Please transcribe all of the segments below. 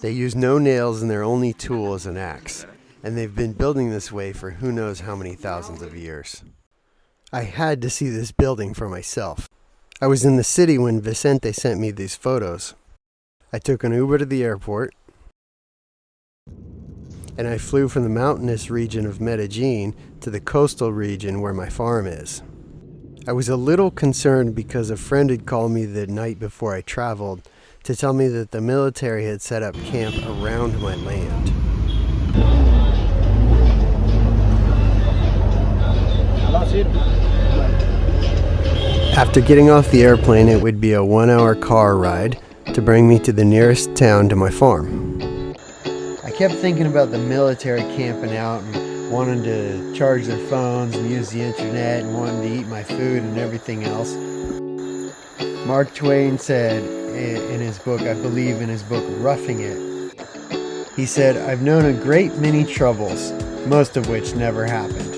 They use no nails and their only tool is an axe, and they've been building this way for who knows how many thousands of years. I had to see this building for myself. I was in the city when Vicente sent me these photos. I took an Uber to the airport, and I flew from the mountainous region of Medellin to the coastal region where my farm is. I was a little concerned because a friend had called me the night before I traveled to tell me that the military had set up camp around my land. After getting off the airplane, it would be a 1-hour car ride to bring me to the nearest town to my farm. I kept thinking about the military camping out and wanting to charge their phones and use the internet and wanting to eat my food and everything else. Mark Twain said in his book, I believe in his book, Roughing It, he said, "I've known a great many troubles, most of which never happened."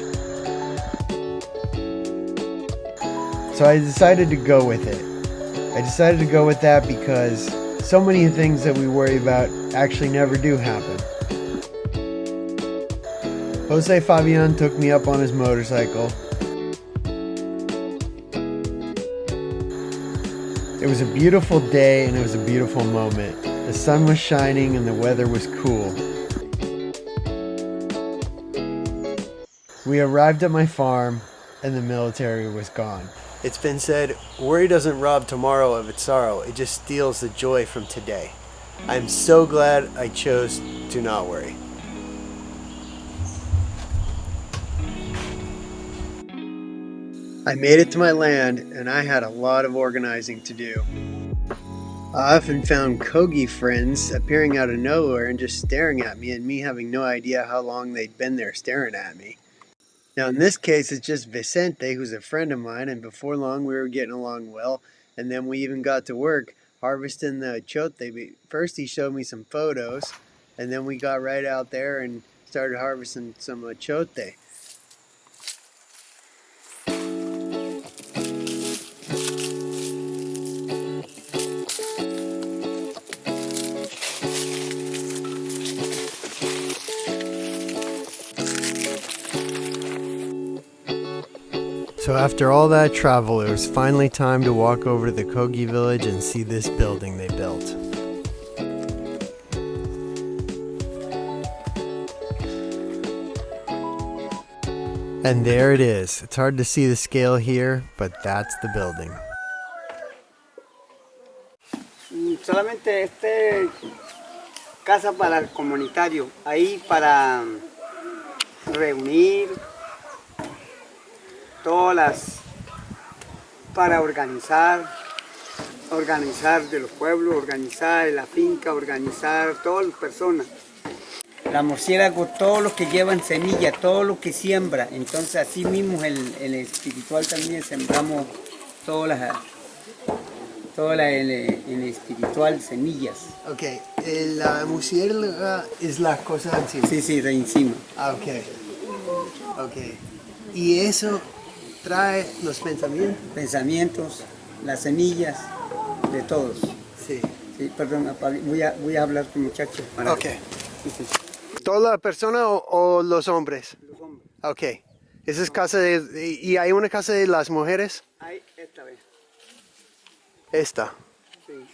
So I decided to go with it. I decided to go with that because so many things that we worry about actually never do happen. Jose Fabian took me up on his motorcycle. It was a beautiful day and it was a beautiful moment. The sun was shining and the weather was cool. We arrived at my farm and the military was gone. It's been said, worry doesn't rob tomorrow of its sorrow, it just steals the joy from today. I'm so glad I chose to not worry. I made it to my land and I had a lot of organizing to do. I often found Kogi friends appearing out of nowhere and just staring at me and me having no idea how long they'd been there staring at me. Now in this case it's just Vicente, who's a friend of mine, and before long we were getting along well, and then we even got to work harvesting the chote. First he showed me some photos, and then we got right out there and started harvesting some chote. So after all that travel, it was finally time to walk over to the Kogi village and see this building they built. And there it is. It's hard to see the scale here, but that's the building. Solamente casa para el comunitario, ahí para reunir para organizar de los pueblos, organizar la finca, organizar todas las personas. La murciélago, todos los que llevan semilla, todo lo que siembra. Entonces así mismo el espiritual también sembramos en espiritual semillas. Ok, la murciélaga es la cosa encima. Sí, de encima. Ah, ok. Y eso trae los pensamientos, las semillas, de todos. Sí. Sí, perdón, voy a hablar con muchachos. Ok. ¿Toda la persona o los hombres? Los hombres. Ok. ¿Esa es casa y hay una casa de las mujeres? Hay esta vez. Esta. Sí.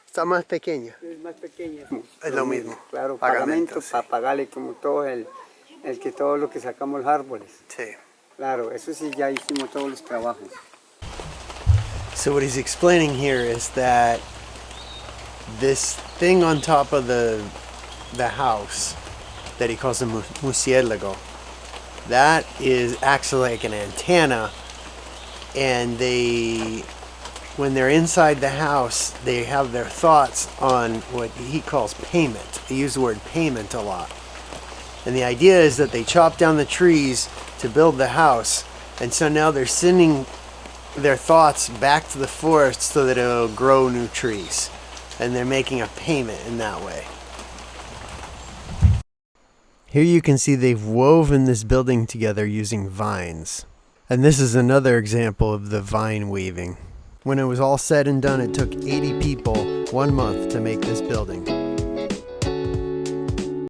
Está más pequeña. Es más pequeña. Es lo mismo. Claro, pagamento para pagarle como todo todo lo que sacamos los árboles. Sí. Claro, eso sí, ya hicimos todos los trabajos. So what he's explaining here is that this thing on top of the house that he calls a murciélago, that is actually like an antenna, and when they're inside the house, they have their thoughts on what he calls payment. They use the word payment a lot. And the idea is that they chop down the trees to build the house, and so now they're sending their thoughts back to the forest so that it'll grow new trees, and they're making a payment in that way. Here you can see they've woven this building together using vines, and this is another example of the vine weaving. When it was all said and done, it took 80 people 1 month to make this building.